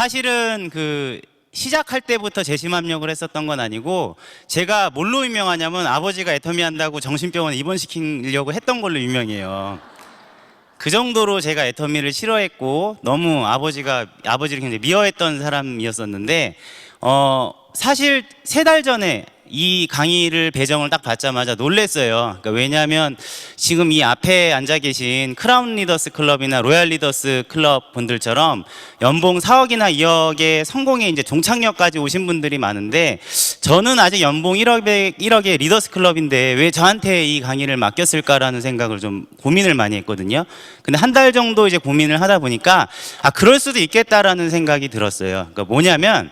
사실은 시작할 때부터 재심합력을 했었던 건 아니고, 제가 뭘로 유명하냐면 아버지가 애터미 한다고 정신병원에 입원시키려고 했던 걸로 유명해요. 그 정도로 제가 애터미를 싫어했고 너무 아버지를 굉장히 미워했던 사람이었었는데, 사실 3달 전에 이 강의를 배정을 딱 받자마자 놀랬어요. 그러니까 왜냐하면 지금 이 앞에 앉아 계신 크라운 리더스 클럽이나 로얄 리더스 클럽 분들처럼 연봉 4억이나 2억의 성공에 이제 종착역까지 오신 분들이 많은데, 저는 아직 연봉 1억의 리더스 클럽인데 왜 저한테 이 강의를 맡겼을까라는 생각을 좀 고민을 많이 했거든요. 근데 한 달 정도 이제 고민을 하다 보니까 그럴 수도 있겠다라는 생각이 들었어요. 그러니까 뭐냐면,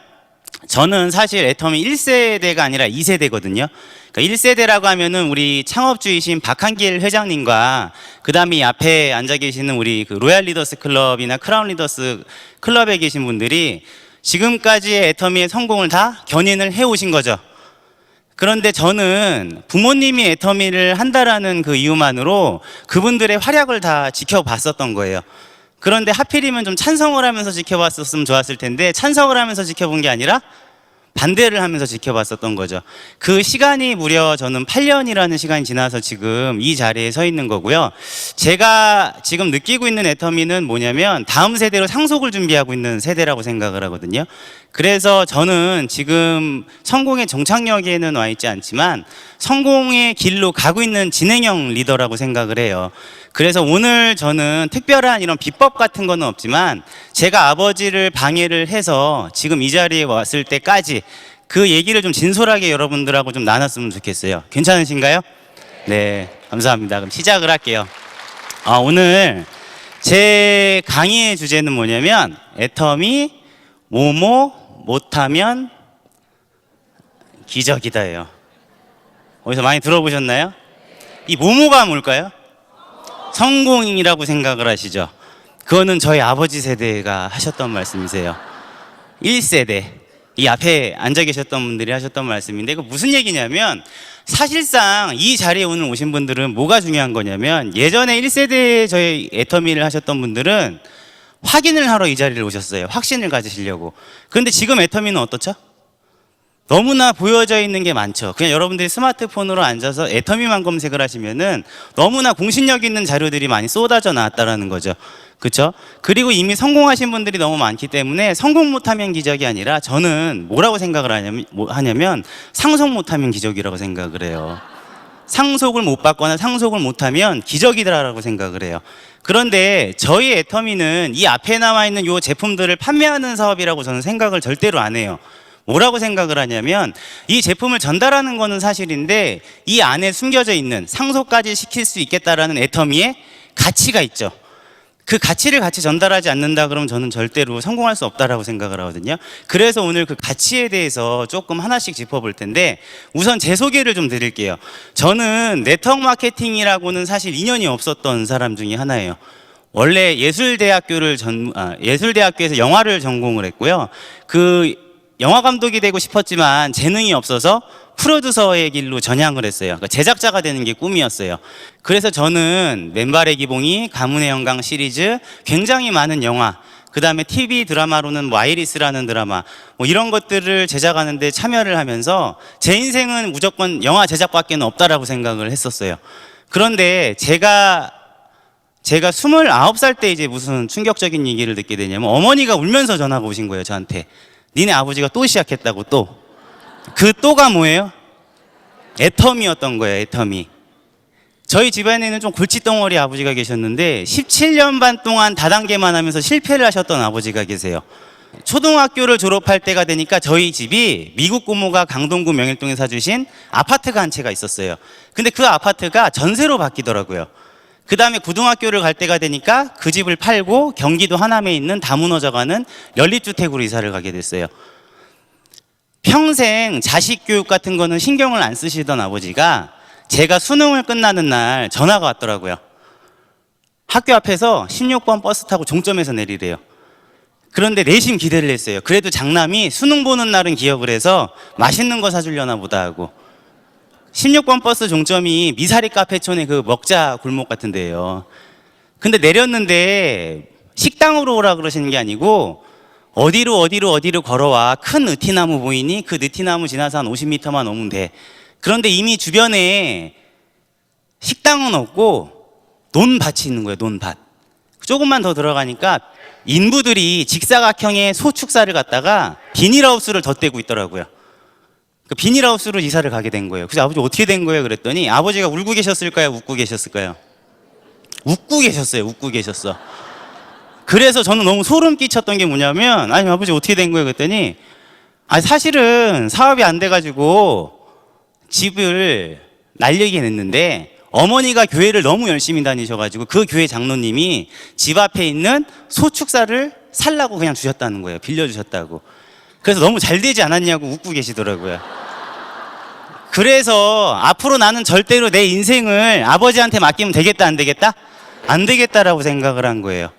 저는 사실 애터미 1세대가 아니라 2세대거든요. 그러니까 1세대라고 하면은 우리 창업주이신 박한길 회장님과 그 다음에 이 앞에 앉아 계시는 우리 로얄 리더스 클럽이나 크라운 리더스 클럽에 계신 분들이 지금까지의 애터미의 성공을 다 견인을 해오신 거죠. 그런데 저는 부모님이 애터미를 한다라는 그 이유만으로 그분들의 활약을 다 지켜봤었던 거예요. 그런데 하필이면 좀 찬성을 하면서 지켜봤었으면 좋았을 텐데, 찬성을 하면서 지켜본 게 아니라 반대를 하면서 지켜봤었던 거죠. 그 시간이 무려 저는 8년이라는 시간이 지나서 지금 이 자리에 서 있는 거고요. 제가 지금 느끼고 있는 애터미는 뭐냐면 다음 세대로 상속을 준비하고 있는 세대라고 생각을 하거든요. 그래서 저는 지금 성공의 종착역에는 와 있지 않지만 성공의 길로 가고 있는 진행형 리더라고 생각을 해요. 그래서 오늘 저는 특별한 이런 비법 같은 거는 없지만, 제가 아버지를 방해를 해서 지금 이 자리에 왔을 때까지 그 얘기를 좀 진솔하게 여러분들하고 좀 나눴으면 좋겠어요. 괜찮으신가요? 네, 감사합니다. 그럼 시작을 할게요. 오늘 제 강의의 주제는 뭐냐면, 애터미 뭐뭐 못하면 기적이다예요. 어디서 많이 들어보셨나요? 이 뭐뭐가 뭘까요? 성공이라고 생각을 하시죠? 그거는 저희 아버지 세대가 하셨던 말씀이세요. 1세대, 이 앞에 앉아 계셨던 분들이 하셨던 말씀인데, 이거 무슨 얘기냐면, 사실상 이 자리에 오늘 오신 분들은 뭐가 중요한 거냐면, 예전에 1세대 저희 애터미를 하셨던 분들은 확인을 하러 이 자리를 오셨어요. 확신을 가지시려고. 그런데 지금 애터미는 어떻죠? 너무나 보여져 있는 게 많죠. 그냥 여러분들이 스마트폰으로 앉아서 애터미만 검색을 하시면은 너무나 공신력 있는 자료들이 많이 쏟아져 나왔다라는 거죠. 그렇죠? 그리고 이미 성공하신 분들이 너무 많기 때문에 성공 못하면 기적이 아니라, 저는 뭐라고 생각을 하냐면 상속 못하면 기적이라고 생각을 해요. 상속을 못 받거나 상속을 못하면 기적이다라고 생각을 해요. 그런데 저희 애터미는 이 앞에 나와 있는 이 제품들을 판매하는 사업이라고 저는 생각을 절대로 안 해요. 뭐라고 생각을 하냐면, 이 제품을 전달하는 거는 사실인데 이 안에 숨겨져 있는 상속까지 시킬 수 있겠다라는 애터미의 가치가 있죠. 그 가치를 같이 전달하지 않는다 그러면 저는 절대로 성공할 수 없다라고 생각을 하거든요. 그래서 오늘 그 가치에 대해서 조금 하나씩 짚어볼 텐데, 우선 제 소개를 좀 드릴게요. 저는 네트워크 마케팅이라고는 사실 인연이 없었던 사람 중에 하나예요. 원래 예술대학교에서 영화를 전공을 했고요. 영화 감독이 되고 싶었지만 재능이 없어서 프로듀서의 길로 전향을 했어요. 그러니까 제작자가 되는 게 꿈이었어요. 그래서 저는 맨발의 기봉이, 가문의 영광 시리즈, 굉장히 많은 영화, 그 다음에 TV 드라마로는 아이리스라는 드라마, 이런 것들을 제작하는데 참여를 하면서 제 인생은 무조건 영화 제작밖에 없다라고 생각을 했었어요. 그런데 제가 29살 때 이제 무슨 충격적인 얘기를 듣게 되냐면, 어머니가 울면서 전화가 오신 거예요, 저한테. 니네 아버지가 또 시작했다고. 그 또가 뭐예요? 애터미였던 거예요. 애터미. 저희 집안에는 좀 골칫덩어리 아버지가 계셨는데 17년 반 동안 다단계만 하면서 실패를 하셨던 아버지가 계세요. 초등학교를 졸업할 때가 되니까 저희 집이 미국 고모가 강동구 명일동에 사주신 아파트가 한 채가 있었어요. 근데 그 아파트가 전세로 바뀌더라고요. 그 다음에 고등학교를 갈 때가 되니까 그 집을 팔고 경기도 하남에 있는 다문화져가는 연립주택으로 이사를 가게 됐어요. 평생 자식 교육 같은 거는 신경을 안 쓰시던 아버지가 제가 수능을 끝나는 날 전화가 왔더라고요. 학교 앞에서 16번 버스 타고 종점에서 내리래요. 그런데 내심 기대를 했어요. 그래도 장남이 수능 보는 날은 기억을 해서 맛있는 거 사주려나 보다 하고. 16번 버스 종점이 미사리 카페촌의 그 먹자 골목 같은 데예요. 근데 내렸는데 식당으로 오라 그러시는 게 아니고 어디로 걸어와. 큰 느티나무 보이니? 그 느티나무 지나서 한 50m만 오면 돼. 그런데 이미 주변에 식당은 없고 논밭이 있는 거예요. 논밭. 조금만 더 들어가니까 인부들이 직사각형의 소축사를 갖다가 비닐하우스를 덧대고 있더라고요. 그 비닐하우스로 이사를 가게 된 거예요. 그래서 아버지 어떻게 된 거예요? 그랬더니 아버지가 울고 계셨을까요? 웃고 계셨을까요? 웃고 계셨어요. 웃고 계셨어. 그래서 저는 너무 소름 끼쳤던 게 뭐냐면, 아니 아버지 어떻게 된 거예요? 그랬더니 사실은 사업이 안 돼가지고 집을 날리긴 했는데 어머니가 교회를 너무 열심히 다니셔가지고 그 교회 장로님이 집 앞에 있는 소축사를 살라고 그냥 주셨다는 거예요. 빌려주셨다고. 그래서 너무 잘 되지 않았냐고 웃고 계시더라고요. 그래서 앞으로 나는 절대로 내 인생을 아버지한테 맡기면 되겠다 안 되겠다? 안 되겠다라고 생각을 한 거예요.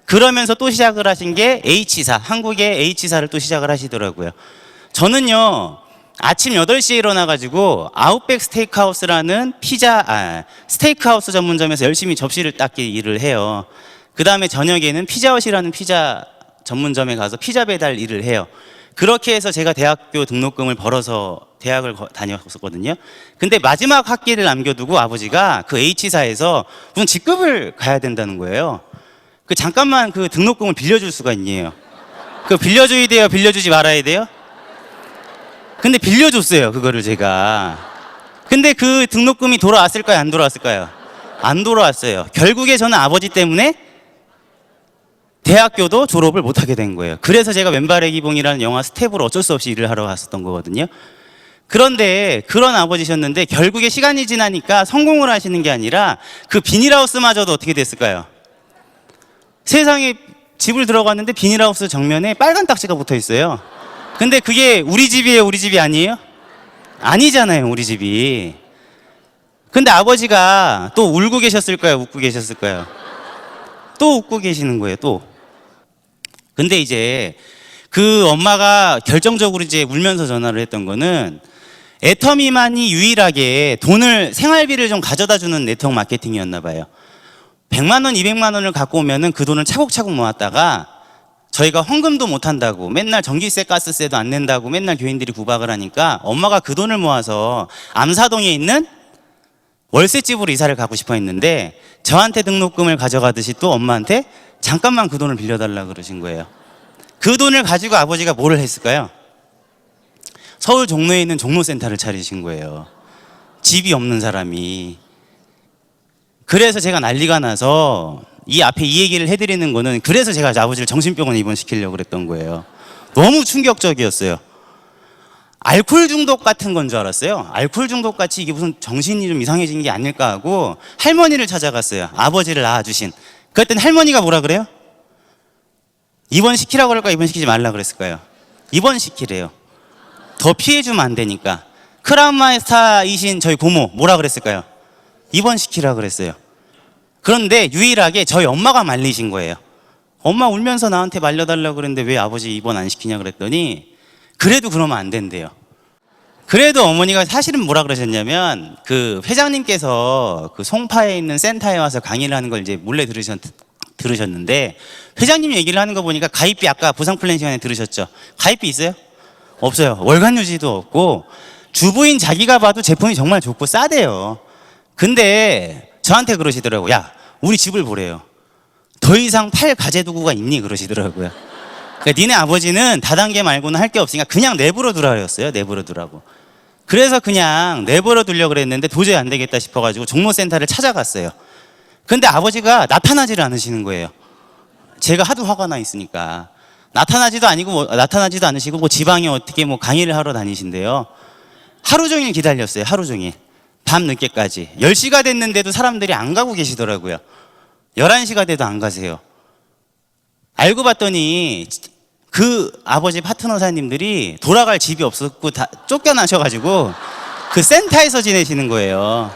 그러면서 또 시작을 하신 게 H사, 한국의 H사를 또 시작을 하시더라고요. 저는요 아침 8시에 일어나가지고 아웃백 스테이크하우스라는 스테이크하우스 전문점에서 열심히 접시를 닦기 일을 해요. 그 다음에 저녁에는 피자헛이라는 피자 전문점에 가서 피자 배달 일을 해요. 그렇게 해서 제가 대학교 등록금을 벌어서 대학을 다녔었거든요. 근데 마지막 학기를 남겨두고 아버지가 그 H사에서 무슨 직급을 가야 된다는 거예요. 그 잠깐만 그 등록금을 빌려줄 수가 있네요. 그 빌려줘야 돼요? 빌려주지 말아야 돼요? 근데 빌려줬어요, 그거를 제가. 근데 그 등록금이 돌아왔을까요? 안 돌아왔을까요? 안 돌아왔어요. 결국에 저는 아버지 때문에 대학교도 졸업을 못하게 된 거예요. 그래서 제가 왼발의 기봉이라는 영화 스텝으로 어쩔 수 없이 일을 하러 갔었던 거거든요. 그런데 그런 아버지셨는데 결국에 시간이 지나니까 성공을 하시는 게 아니라 그 비닐하우스마저도 어떻게 됐을까요? 세상에 집을 들어갔는데 비닐하우스 정면에 빨간 딱지가 붙어 있어요. 근데 그게 우리 집이에요? 우리 집이 아니에요? 아니잖아요, 우리 집이. 근데 아버지가 또 울고 계셨을까요? 웃고 계셨을까요? 또 웃고 계시는 거예요, 또. 근데 이제 그 엄마가 결정적으로 이제 울면서 전화를 했던 거는 애터미만이 유일하게 돈을, 생활비를 좀 가져다 주는 네트워크 마케팅이었나 봐요. 100만 원, 200만 원을 갖고 오면은 그 돈을 차곡차곡 모았다가 저희가 헌금도 못 한다고, 맨날 전기세, 가스세도 안 낸다고 맨날 교인들이 구박을 하니까 엄마가 그 돈을 모아서 암사동에 있는 월세집으로 이사를 가고 싶어 했는데 저한테 등록금을 가져가듯이 또 엄마한테 잠깐만 그 돈을 빌려달라 그러신 거예요. 그 돈을 가지고 아버지가 뭐를 했을까요? 서울 종로에 있는 종로센터를 차리신 거예요. 집이 없는 사람이. 그래서 제가 난리가 나서 이 앞에 이 얘기를 해드리는 거는, 그래서 제가 아버지를 정신병원에 입원시키려고 그랬던 거예요. 너무 충격적이었어요. 알코올 중독 같은 건 줄 알았어요. 알코올 중독 같이 이게 무슨 정신이 좀 이상해진 게 아닐까 하고 할머니를 찾아갔어요. 아버지를 낳아주신. 그랬더니 할머니가 뭐라 그래요? 입원시키라고 그럴까, 입원시키지 말라 그랬을까요? 입원시키래요. 더 피해주면 안 되니까. 크라운 마스터이신 저희 고모 뭐라 그랬을까요? 입원시키라 그랬어요. 그런데 유일하게 저희 엄마가 말리신 거예요. 엄마 울면서 나한테 말려달라고 그랬는데 왜 아버지 입원 안 시키냐 그랬더니 그래도 그러면 안 된대요. 그래도 어머니가 사실은 뭐라 그러셨냐면, 그 회장님께서 그 송파에 있는 센터에 와서 강의를 하는 걸 이제 몰래 들으셨는데, 회장님 얘기를 하는 거 보니까 가입비, 아까 보상 플랜 시간에 들으셨죠? 가입비 있어요? 없어요. 월간 유지도 없고 주부인 자기가 봐도 제품이 정말 좋고 싸대요. 근데 저한테 그러시더라고요. 야, 우리 집을 보래요. 더 이상 팔 가재도구가 있니? 그러시더라고요. 그러니까 니네 아버지는 다단계 말고는 할 게 없으니까 그냥 내버려 두라 그랬어요. 내버려 두라고. 그래서 그냥 내버려 두려고 그랬는데 도저히 안 되겠다 싶어가지고 종로센터를 찾아갔어요. 근데 아버지가 나타나지를 않으시는 거예요. 제가 하도 화가 나 있으니까. 나타나지도 않으시고 뭐 지방에 어떻게 뭐 강의를 하러 다니신대요. 하루 종일 기다렸어요. 하루 종일. 밤 늦게까지. 10시가 됐는데도 사람들이 안 가고 계시더라고요. 11시가 돼도 안 가세요. 알고 봤더니 그 아버지 파트너사님들이 돌아갈 집이 없었고 다 쫓겨나셔가지고 그 센터에서 지내시는 거예요.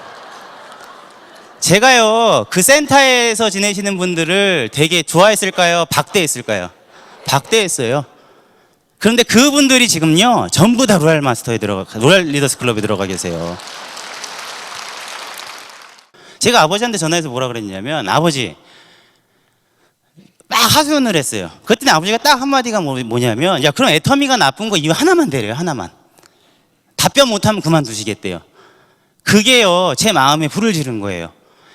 제가요, 그 센터에서 지내시는 분들을 되게 좋아했을까요? 박대했을까요? 박대했어요. 그런데 그분들이 지금요, 전부 다 로얄 리더스 클럽에 들어가 계세요. 제가 아버지한테 전화해서 뭐라 그랬냐면, 아버지, 막 하소연을 했어요. 그랬더니 아버지가 딱 한마디가 뭐냐면, 야, 그럼 애터미가 나쁜 거 이유 하나만 대래요. 하나만. 답변 못하면 그만두시겠대요. 그게요, 제 마음에 불을 지른 거예요.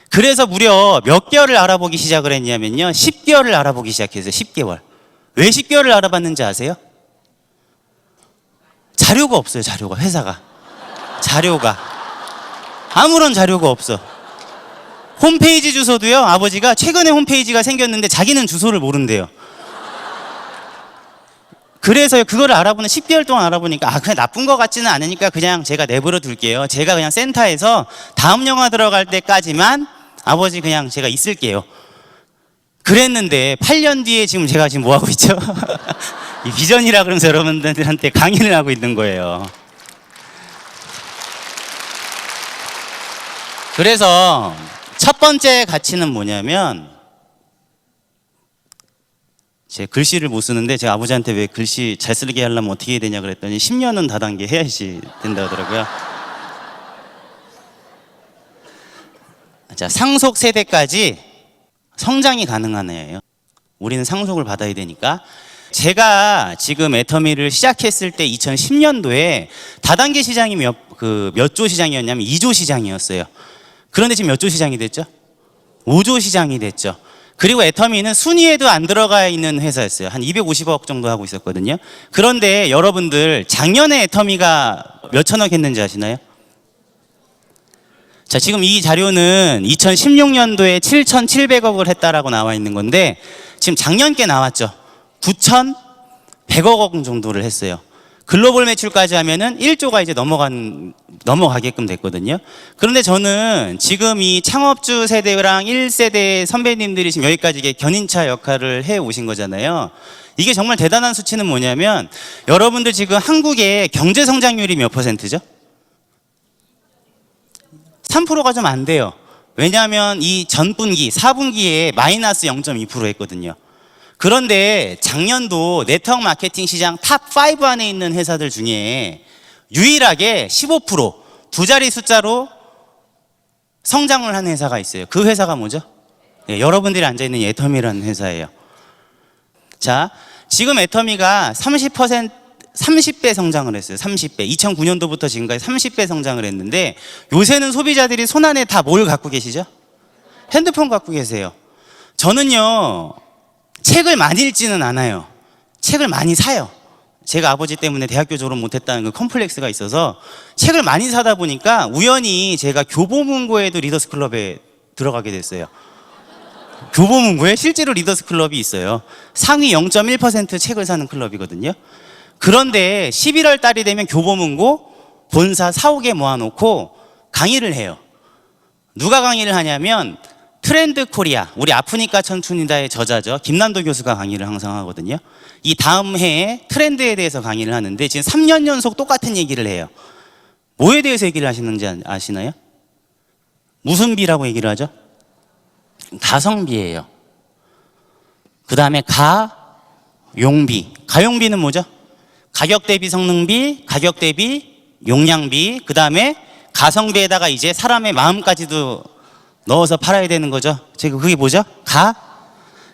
그래서 무려 몇 개월을 알아보기 시작을 했냐면요, 10개월을 알아보기 시작했어요. 10개월. 왜 10개월을 알아봤는지 아세요? 자료가 없어요. 자료가. 회사가 자료가 아무런 자료가 없어. 홈페이지 주소도요, 아버지가 최근에 홈페이지가 생겼는데 자기는 주소를 모른대요. 그래서 그거를 알아보는 10개월 동안 알아보니까, 그냥 나쁜 거 같지는 않으니까 그냥 제가 내버려 둘게요. 제가 그냥 센터에서 다음 영화 들어갈 때까지만 아버지 그냥 제가 있을게요. 그랬는데 8년 뒤에 지금 제가 지금 뭐 하고 있죠? 이 비전이라 그러면서 여러분들한테 강의를 하고 있는 거예요. 그래서 첫 번째 가치는 뭐냐면, 제 글씨를 못 쓰는데 제가 아버지한테 왜 글씨 잘 쓰게 하려면 어떻게 해야 되냐 그랬더니 10년은 다단계 해야지 된다 하더라고요. 자, 상속 세대까지 성장이 가능한 애예요. 우리는 상속을 받아야 되니까. 제가 지금 애터미를 시작했을 때 2010년도에 다단계 시장이 몇 조 시장이었냐면 2조 시장이었어요. 그런데 지금 몇 조 시장이 됐죠? 5조 시장이 됐죠. 그리고 애터미는 순위에도 안 들어가 있는 회사였어요. 한 250억 정도 하고 있었거든요. 그런데 여러분들 작년에 애터미가 몇 천억 했는지 아시나요? 자, 지금 이 자료는 2016년도에 7,700억을 했다라고 나와 있는 건데, 지금 작년께 나왔죠. 9,100억 원 정도를 했어요. 글로벌 매출까지 하면은 1조가 이제 넘어가게끔 됐거든요. 그런데 저는 지금 이 창업주 세대랑 1세대 선배님들이 지금 여기까지 이게 견인차 역할을 해 오신 거잖아요. 이게 정말 대단한 수치는 뭐냐면, 여러분들 지금 한국의 경제 성장률이 몇 %죠? 3%가 좀 안 돼요. 왜냐하면 이 전분기, 4분기에 마이너스 0.2% 했거든요. 그런데 작년도 네트워크 마케팅 시장 탑5 안에 있는 회사들 중에 유일하게 15%, 두 자리 숫자로 성장을 한 회사가 있어요. 그 회사가 뭐죠? 네, 여러분들이 앉아있는 애터미라는 회사예요. 자, 지금 애터미가 30배 성장을 했어요. 30배. 2009년도부터 지금까지 30배 성장을 했는데, 요새는 소비자들이 손안에 다 뭘 갖고 계시죠? 핸드폰 갖고 계세요. 저는요, 책을 많이 읽지는 않아요. 책을 많이 사요. 제가 아버지 때문에 대학교 졸업 못했다는 그 컴플렉스가 있어서 책을 많이 사다 보니까 우연히 제가 교보문고에도 리더스 클럽에 들어가게 됐어요. 교보문고에 실제로 리더스 클럽이 있어요. 상위 0.1% 책을 사는 클럽이거든요. 그런데 11월 달이 되면 교보문고 본사 4, 5개 모아놓고 강의를 해요. 누가 강의를 하냐면 트렌드 코리아, 우리 아프니까 천춘이다의 저자죠. 김난도 교수가 강의를 항상 하거든요. 이 다음 해에 트렌드에 대해서 강의를 하는데 지금 3년 연속 똑같은 얘기를 해요. 뭐에 대해서 얘기를 하시는지 아시나요? 무슨 비라고 얘기를 하죠? 가성비예요. 그 다음에 가용비. 가용비는 뭐죠? 가격 대비 성능비, 가격 대비 용량비, 그 다음에 가성비에다가 이제 사람의 마음까지도 넣어서 팔아야 되는 거죠. 제가 그게 뭐죠?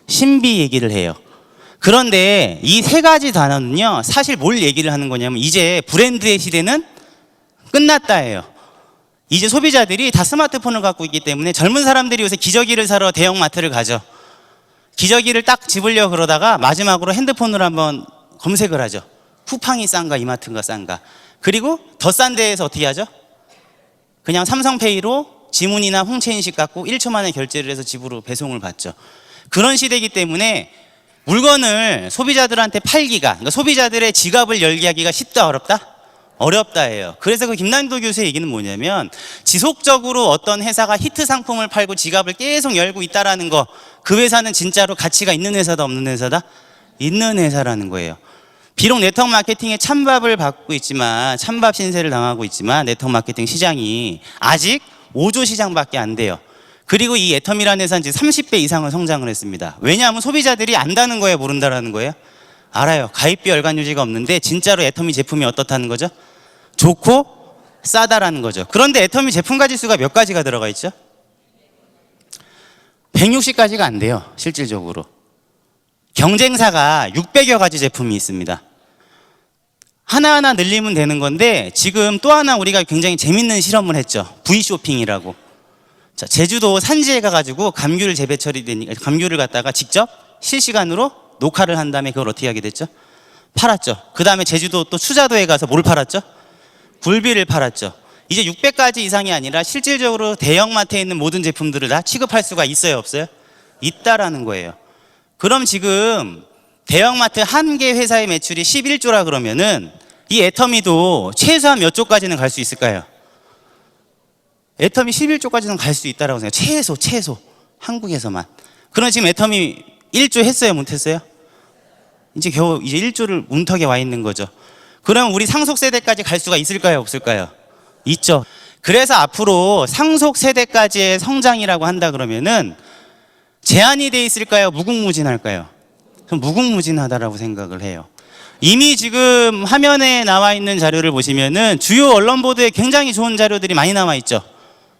신비 얘기를 해요. 그런데 이 세 가지 단어는요, 사실 뭘 얘기를 하는 거냐면 이제 브랜드의 시대는 끝났다예요. 이제 소비자들이 다 스마트폰을 갖고 있기 때문에 젊은 사람들이 요새 기저귀를 사러 대형마트를 가죠. 기저귀를 딱 집으려고 그러다가 마지막으로 핸드폰으로 한번 검색을 하죠. 쿠팡이 싼가 이마트가 싼가. 그리고 더 싼 데에서 어떻게 하죠? 그냥 삼성페이로 지문이나 홍채 인식 갖고 1초 만에 결제를 해서 집으로 배송을 받죠. 그런 시대이기 때문에 물건을 소비자들한테 팔기가, 그러니까 소비자들의 지갑을 열게 하기가 쉽다 어렵다? 어렵다예요. 그래서 그 김난도 교수의 얘기는 뭐냐면, 지속적으로 어떤 회사가 히트 상품을 팔고 지갑을 계속 열고 있다라는 거, 그 회사는 진짜로 가치가 있는 회사다 없는 회사다? 있는 회사라는 거예요. 비록 네트워크 마케팅에 찬밥을 받고 있지만, 찬밥 신세를 당하고 있지만 네트워크 마케팅 시장이 아직 5조 시장밖에 안 돼요. 그리고 이 애터미라는 회사는 지금 30배 이상을 성장을 했습니다. 왜냐하면 소비자들이 안다는 거예요, 모른다라는 거예요? 알아요. 가입비 열관 유지가 없는데 진짜로 애터미 제품이 어떻다는 거죠? 좋고 싸다라는 거죠. 그런데 애터미 제품 가지수가 몇 가지가 들어가 있죠? 160가지가 안 돼요, 실질적으로. 경쟁사가 600여 가지 제품이 있습니다. 하나하나 늘리면 되는 건데 지금 또 하나 우리가 굉장히 재밌는 실험을 했죠. V쇼핑이라고. 자, 제주도 산지에 가가지고 감귤 재배 처리되니까 감귤을 갖다가 직접 실시간으로 녹화를 한 다음에 그걸 어떻게 하게 됐죠? 팔았죠. 그 다음에 제주도 또 추자도에 가서 뭘 팔았죠? 굴비를 팔았죠. 이제 600가지 이상이 아니라 실질적으로 대형마트에 있는 모든 제품들을 다 취급할 수가 있어요, 없어요? 있다라는 거예요. 그럼 지금 대형마트 한 개 회사의 매출이 11조라 그러면은 이 애터미도 최소한 몇 조까지는 갈 수 있을까요? 애터미 11조까지는 갈 수 있다라고 생각해요. 최소 한국에서만. 그럼 지금 애터미 1조 했어요, 못 했어요? 이제 겨우 이제 1조를 문턱에 와 있는 거죠. 그럼 우리 상속 세대까지 갈 수가 있을까요, 없을까요? 있죠. 그래서 앞으로 상속 세대까지의 성장이라고 한다 그러면은 제한이 돼 있을까요, 무궁무진할까요? 전 무궁무진하다라고 생각을 해요. 이미 지금 화면에 나와 있는 자료를 보시면은 주요 언론 보도에 굉장히 좋은 자료들이 많이 나와 있죠.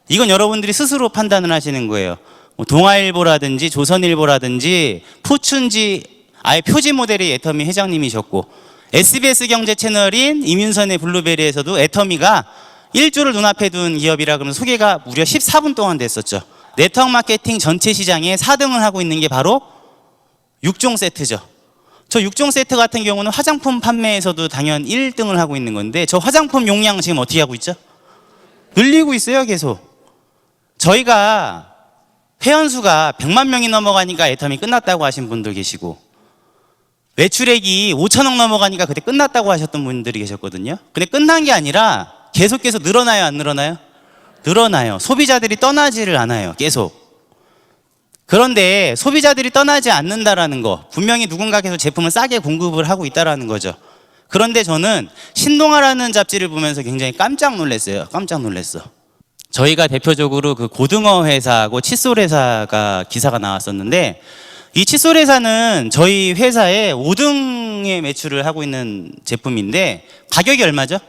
이건 여러분들이 스스로 판단을 하시는 거예요. 뭐 동아일보라든지 조선일보라든지 포춘지 아예 표지 모델이 애터미 회장님이셨고, SBS 경제 채널인 이민선의 블루베리에서도 애터미가 1조를 눈앞에 둔 기업이라 그러면 소개가 무려 14분 동안 됐었죠. 네트워크 마케팅 전체 시장에 4등을 하고 있는 게 바로 6종 세트죠. 저 6종 세트 같은 경우는 화장품 판매에서도 당연 1등을 하고 있는 건데, 저 화장품 용량 지금 어떻게 하고 있죠? 늘리고 있어요, 계속. 저희가 회원수가 100만 명이 넘어가니까 애터미 끝났다고 하신 분들 계시고, 매출액이 5천억 넘어가니까 그때 끝났다고 하셨던 분들이 계셨거든요. 근데 끝난 게 아니라 계속 늘어나요, 안 늘어나요? 늘어나요. 소비자들이 떠나지를 않아요, 계속. 그런데 소비자들이 떠나지 않는다라는 거, 분명히 누군가께서 제품을 싸게 공급을 하고 있다라는 거죠. 그런데 저는 신동아라는 잡지를 보면서 굉장히 깜짝 놀랐어요. 깜짝 놀랐어. 저희가 대표적으로 그 고등어 회사하고 칫솔 회사가 기사가 나왔었는데, 이 칫솔 회사는 저희 회사의 5등의 매출을 하고 있는 제품인데 가격이 얼마죠?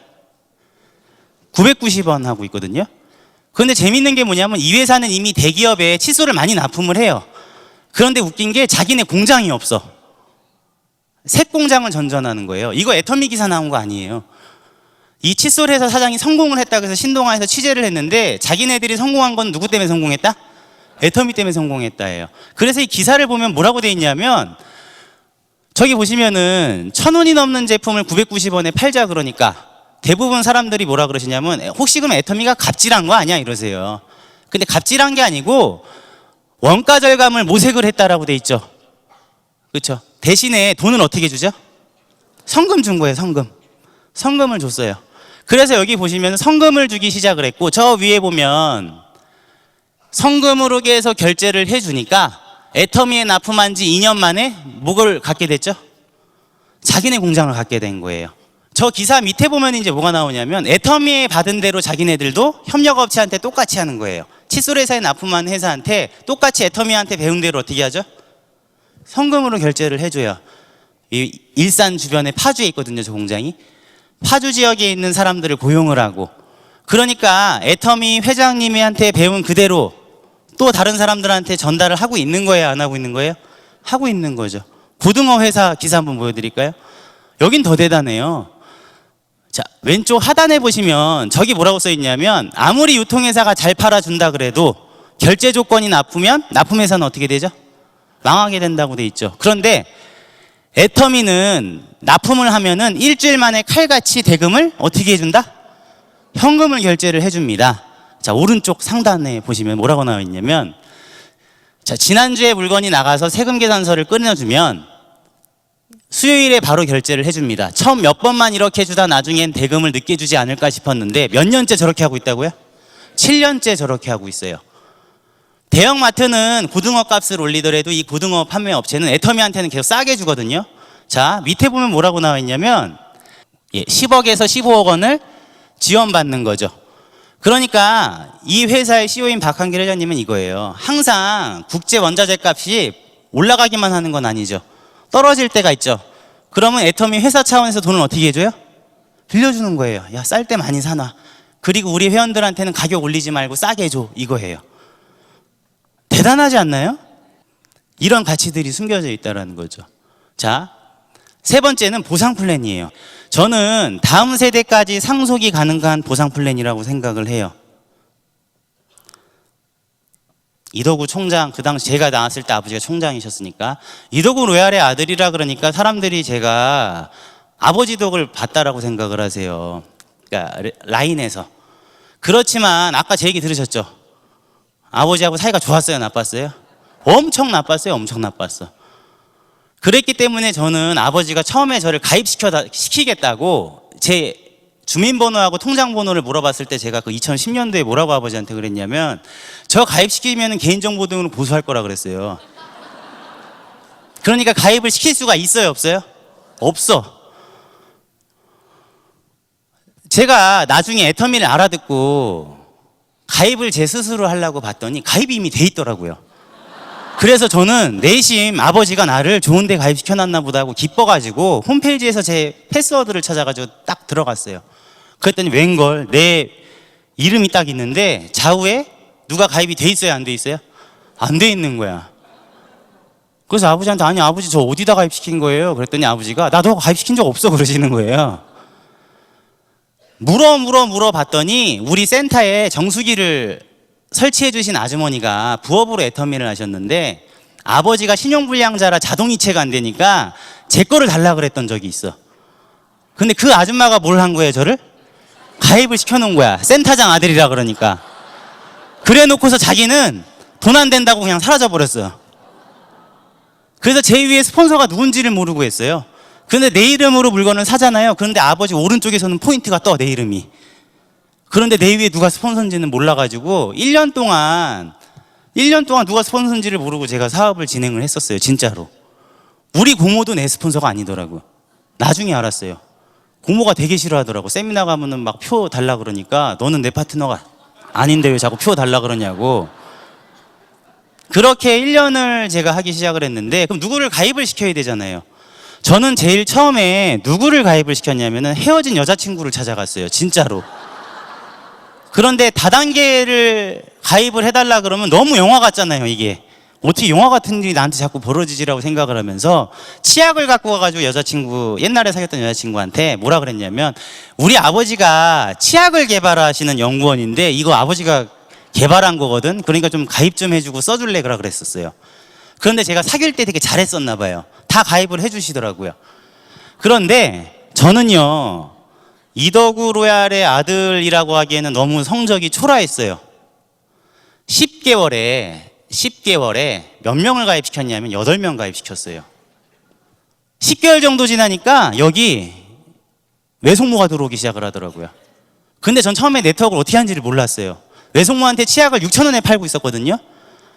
990원 하고 있거든요. 그런데 재밌는 게 뭐냐면 이 회사는 이미 대기업에 칫솔을 많이 납품을 해요. 그런데 웃긴 게 자기네 공장이 없어. 새 공장을 전전하는 거예요. 이거 애터미 기사 나온 거 아니에요. 이 칫솔 회사 사장이 성공을 했다고 해서 신동아에서 취재를 했는데, 자기네들이 성공한 건 누구 때문에 성공했다? 애터미 때문에 성공했다예요. 그래서 이 기사를 보면 뭐라고 돼 있냐면, 저기 보시면은 1,000원이 넘는 제품을 990원에 팔자 그러니까 대부분 사람들이 뭐라 그러시냐면, 혹시 그럼 애터미가 갑질한 거 아니야 이러세요. 근데 갑질한 게 아니고 원가 절감을 모색을 했다라고 돼 있죠. 그렇죠? 대신에 돈을 어떻게 주죠? 성금 준 거예요, 성금. 성금을 줬어요. 그래서 여기 보시면 성금을 주기 시작을 했고, 저 위에 보면 성금으로 해서 결제를 해주니까 애터미에 납품한 지 2년 만에 뭐를 갖게 됐죠? 자기네 공장을 갖게 된 거예요. 저 기사 밑에 보면 이제 뭐가 나오냐면, 애터미에 받은 대로 자기네들도 협력업체한테 똑같이 하는 거예요. 칫솔 회사에 납품한 회사한테 똑같이 애터미한테 배운 대로 어떻게 하죠? 성금으로 결제를 해줘요. 이 일산 주변에 파주에 있거든요, 저 공장이. 파주 지역에 있는 사람들을 고용을 하고, 그러니까 애터미 회장님한테 배운 그대로 또 다른 사람들한테 전달을 하고 있는 거예요, 안 하고 있는 거예요? 하고 있는 거죠. 고등어 회사 기사 한번 보여드릴까요? 여긴 더 대단해요. 자, 왼쪽 하단에 보시면 저기 뭐라고 써 있냐면, 아무리 유통회사가 잘 팔아준다 그래도 결제 조건이 나쁘면 납품회사는 어떻게 되죠? 망하게 된다고 돼 있죠. 그런데 애터미는 납품을 하면은 일주일 만에 칼같이 대금을 어떻게 해준다? 현금을 결제를 해줍니다. 자, 오른쪽 상단에 보시면 뭐라고 나와 있냐면, 자, 지난주에 물건이 나가서 세금 계산서를 끊어주면 수요일에 바로 결제를 해줍니다. 처음 몇 번만 이렇게 해주다 나중엔 대금을 늦게 주지 않을까 싶었는데, 몇 년째 저렇게 하고 있다고요? 7년째 저렇게 하고 있어요. 대형마트는 고등어 값을 올리더라도 이 고등어 판매 업체는 애터미한테는 계속 싸게 주거든요. 자, 밑에 보면 뭐라고 나와 있냐면, 10억에서 15억 원을 지원받는 거죠. 그러니까 이 회사의 CEO인 박한길 회장님은 이거예요. 항상 국제 원자재 값이 올라가기만 하는 건 아니죠. 떨어질 때가 있죠. 그러면 애터미 회사 차원에서 돈을 어떻게 해줘요? 빌려주는 거예요. 야, 쌀 때 많이 사놔. 그리고 우리 회원들한테는 가격 올리지 말고 싸게 해줘, 이거예요. 대단하지 않나요? 이런 가치들이 숨겨져 있다는 거죠. 자, 세 번째는 보상 플랜이에요. 저는 다음 세대까지 상속이 가능한 보상 플랜이라고 생각을 해요. 이덕우 총장, 그 당시 제가 나왔을 때 아버지가 총장이셨으니까, 이덕우 로얄의 아들이라 그러니까 사람들이 제가 아버지 덕을 봤다라고 생각을 하세요. 그러니까 라인에서. 그렇지만 아까 제 얘기 들으셨죠? 아버지하고 사이가 좋았어요, 나빴어요? 엄청 나빴어. 그랬기 때문에 저는 아버지가 처음에 저를 가입시키겠다고 제 주민번호하고 통장번호를 물어봤을 때 제가 그 2010년도에 뭐라고 아버지한테 그랬냐면, 저 가입시키면 개인정보 등으로 보수할 거라 그랬어요. 그러니까 가입을 시킬 수가 있어요, 없어요? 없어. 제가 나중에 애터미를 알아듣고 가입을 제 스스로 하려고 봤더니 가입이 이미 돼 있더라고요. 그래서 저는 내심 아버지가 나를 좋은 데 가입시켜놨나 보다 하고 기뻐가지고 홈페이지에서 제 패스워드를 찾아가지고 딱 들어갔어요. 그랬더니 웬걸 내 이름이 딱 있는데 좌우에 누가 가입이 돼 있어요, 안 돼 있어요? 안 돼 있는 거야. 그래서 아버지한테 아니 아버지 저 어디다 가입시킨 거예요? 그랬더니 아버지가 나 너 가입시킨 적 없어 그러시는 거예요. 물어봤더니 우리 센터에 정수기를 설치해 주신 아주머니가 부업으로 애터미를 하셨는데 아버지가 신용불량자라 자동이체가 안 되니까 제 거를 달라 그랬던 적이 있어. 근데 그 아줌마가 뭘 한 거예요, 저를? 가입을 시켜놓은 거야. 센터장 아들이라 그러니까. 그래 놓고서 자기는 돈 안 된다고 그냥 사라져 버렸어요. 그래서 제 위에 스폰서가 누군지를 모르고 했어요. 근데 내 이름으로 물건을 사잖아요. 그런데 아버지 오른쪽에서는 포인트가 떠, 내 이름이. 그런데 내 위에 누가 스폰서인지는 몰라가지고 1년 동안 누가 스폰서인지를 모르고 제가 사업을 진행을 했었어요, 진짜로. 우리 고모도 내 스폰서가 아니더라고요. 나중에 알았어요. 고모가 되게 싫어하더라고. 세미나 가면은 막 표 달라 그러니까 너는 내 파트너가 아닌데 왜 자꾸 표 달라 그러냐고. 그렇게 1년을 제가 하기 시작을 했는데, 그럼 누구를 가입을 시켜야 되잖아요. 저는 제일 처음에 누구를 가입을 시켰냐면은 헤어진 여자친구를 찾아갔어요, 진짜로. 그런데 다단계를 가입을 해달라 그러면 너무 영화 같잖아요, 이게. 어떻게 영화 같은 일이 나한테 자꾸 벌어지지라고 생각을 하면서 치약을 갖고 가가지고 옛날에 사귀었던 여자친구한테 뭐라 그랬냐면, 우리 아버지가 치약을 개발하시는 연구원인데 이거 아버지가 개발한 거거든. 그러니까 좀 가입 좀 해주고 써줄래 그라 그랬었어요. 그런데 제가 사귈 때 되게 잘했었나 봐요. 다 가입을 해주시더라고요. 그런데 저는요, 이덕우 로얄의 아들이라고 하기에는 너무 성적이 초라했어요. 10개월에 몇 명을 가입시켰냐면 8명 가입시켰어요. 10개월 정도 지나니까 여기 외숙모가 들어오기 시작을 하더라고요. 근데 전 처음에 네트워크를 어떻게 하는지를 몰랐어요. 외숙모한테 치약을 6,000원에 팔고 있었거든요.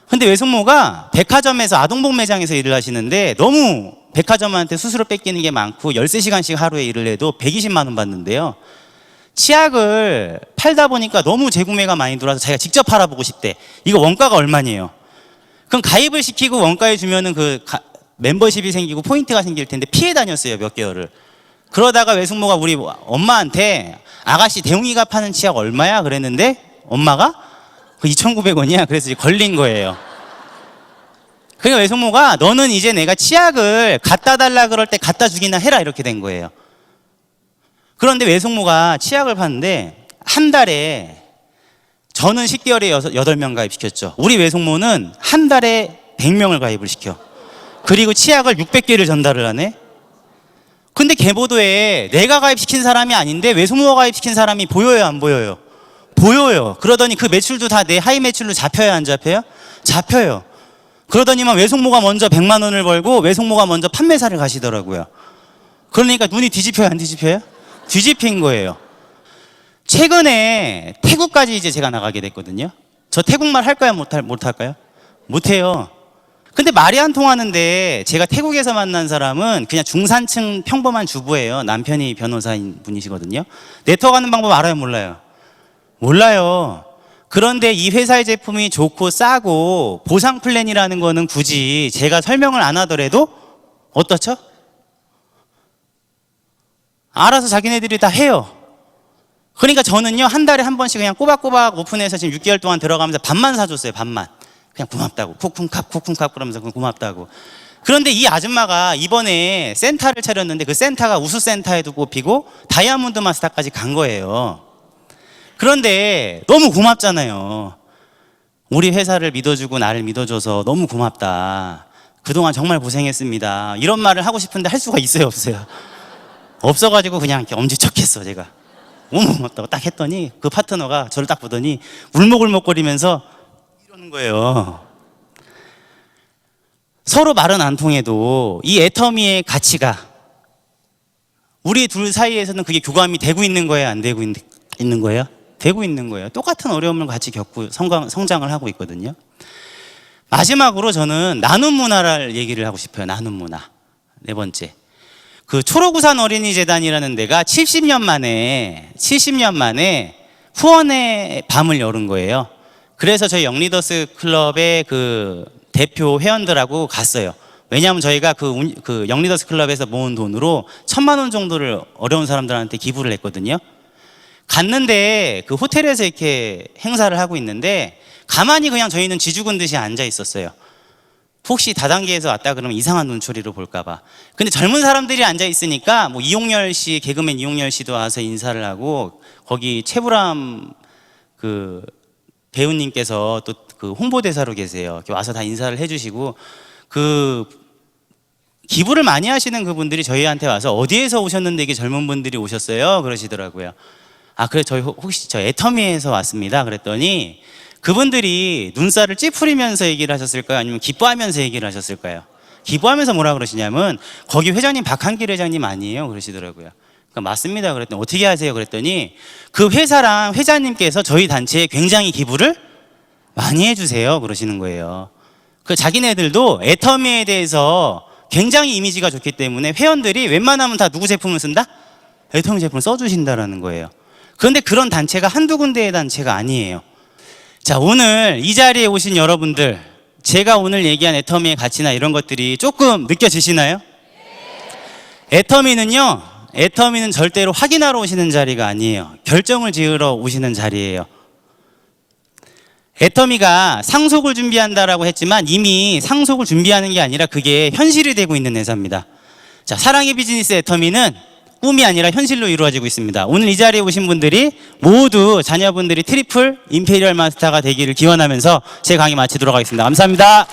근데 외숙모가 백화점에서 아동복 매장에서 일을 하시는데 너무 백화점한테 수수료 뺏기는 게 많고 13시간씩 하루에 일을 해도 120만 원 받는데요. 치약을 팔다 보니까 너무 재구매가 많이 들어와서 자기가 직접 팔아보고 싶대. 이거 원가가 얼마냐요? 그럼 가입을 시키고 원가에 주면은 멤버십이 생기고 포인트가 생길 텐데 피해 다녔어요, 몇 개월을. 그러다가 외숙모가 우리 엄마한테 아가씨 대웅이가 파는 치약 얼마야? 그랬는데 엄마가 그 2,900원이야. 그래서 걸린 거예요. 그러니까 외숙모가 너는 이제 내가 치약을 갖다 달라 그럴 때 갖다 주기나 해라 이렇게 된 거예요. 그런데 외숙모가 치약을 파는데 한 달에, 저는 10개월에 8명 가입시켰죠. 우리 외숙모는 한 달에 100명을 가입을 시켜. 그리고 치약을 600개를 전달을 하네. 근데 개보도에 내가 가입시킨 사람이 아닌데 외숙모가 가입시킨 사람이 보여요, 안 보여요? 보여요. 그러더니 그 매출도 다 내 하이 매출로 잡혀요, 안 잡혀요? 잡혀요. 그러더니만 외숙모가 먼저 100만 원을 벌고 외숙모가 먼저 판매사를 가시더라고요. 그러니까 눈이 뒤집혀요, 안 뒤집혀요? 뒤집힌 거예요. 최근에 태국까지 이제 제가 나가게 됐거든요. 저 태국말 할까요, 못할까요? 못해요. 근데 말이 안 통하는데, 제가 태국에서 만난 사람은 그냥 중산층 평범한 주부예요. 남편이 변호사인 분이시거든요. 네트워크 하는 방법 알아요, 몰라요? 몰라요. 그런데 이 회사의 제품이 좋고 싸고 보상 플랜이라는 거는 굳이 제가 설명을 안 하더라도 어떻죠? 알아서 자기네들이 다 해요. 그러니까 저는요, 한 달에 한 번씩 그냥 꼬박꼬박 오픈해서 지금 6개월 동안 들어가면서 밥만 사줬어요, 밥만. 그냥 고맙다고. 쿡쿵캅 그러면서 고맙다고. 그런데 이 아줌마가 이번에 센터를 차렸는데 그 센터가 우수 센터에도 꼽히고 다이아몬드 마스터까지 간 거예요. 그런데 너무 고맙잖아요. 우리 회사를 믿어주고 나를 믿어줘서 너무 고맙다. 그동안 정말 고생했습니다. 이런 말을 하고 싶은데 할 수가 있어요, 없어요? 없어가지고 그냥 이렇게 엄지척했어, 제가. 너무 고맙다고 딱 했더니 그 파트너가 저를 딱 보더니 울먹울먹거리면서 이러는 거예요. 서로 말은 안 통해도 이 애터미의 가치가 우리 둘 사이에서는 그게 교감이 되고 있는 거예요, 안 되고 있는 거예요? 되고 있는 거예요. 똑같은 어려움을 같이 겪고 성장을 하고 있거든요. 마지막으로 저는 나눔 문화를 얘기를 하고 싶어요. 나눔 문화. 네 번째. 그 초록우산 어린이재단이라는 데가 70년 만에 후원의 밤을 여는 거예요. 그래서 저희 영리더스 클럽의 그 대표 회원들하고 갔어요. 왜냐하면 저희가 그 영리더스 클럽에서 모은 돈으로 1,000만 원 정도를 어려운 사람들한테 기부를 했거든요. 갔는데 그 호텔에서 이렇게 행사를 하고 있는데 가만히 그냥 저희는 쥐죽은 듯이 앉아 있었어요. 혹시 다단계에서 왔다 그러면 이상한 눈초리로 볼까봐. 근데 젊은 사람들이 앉아 있으니까 뭐 이용열 씨, 개그맨 이용열 씨도 와서 인사를 하고 거기 최불암 그 배우님께서 또 그 홍보대사로 계세요. 이렇게 와서 다 인사를 해주시고 그 기부를 많이 하시는 그분들이 저희한테 와서 어디에서 오셨는데 이게 젊은 분들이 오셨어요? 그러시더라고요. 아, 그래 저희 혹시 저 애터미에서 왔습니다. 그랬더니 그분들이 눈살을 찌푸리면서 얘기를 하셨을까요? 아니면 기뻐하면서 얘기를 하셨을까요? 기뻐하면서 뭐라 그러시냐면 거기 회장님 박한길 회장님 아니에요? 그러시더라고요. 그러니까 맞습니다. 그랬더니 어떻게 하세요? 그랬더니 그 회사랑 회장님께서 저희 단체에 굉장히 기부를 많이 해주세요. 그러시는 거예요. 그 자기네들도 애터미에 대해서 굉장히 이미지가 좋기 때문에 회원들이 웬만하면 다 누구 제품을 쓴다? 애터미 제품을 써주신다라는 거예요. 그런데 그런 단체가 한두 군데의 단체가 아니에요. 자, 오늘 이 자리에 오신 여러분들, 제가 오늘 얘기한 애터미의 가치나 이런 것들이 조금 느껴지시나요? 애터미는 절대로 확인하러 오시는 자리가 아니에요. 결정을 지으러 오시는 자리예요. 애터미가 상속을 준비한다라고 했지만 이미 상속을 준비하는 게 아니라 그게 현실이 되고 있는 회사입니다. 자, 사랑의 비즈니스 애터미는 꿈이 아니라 현실로 이루어지고 있습니다. 오늘 이 자리에 오신 분들이 모두 자녀분들이 트리플 임페리얼 마스터가 되기를 기원하면서 제 강의 마치도록 하겠습니다. 감사합니다.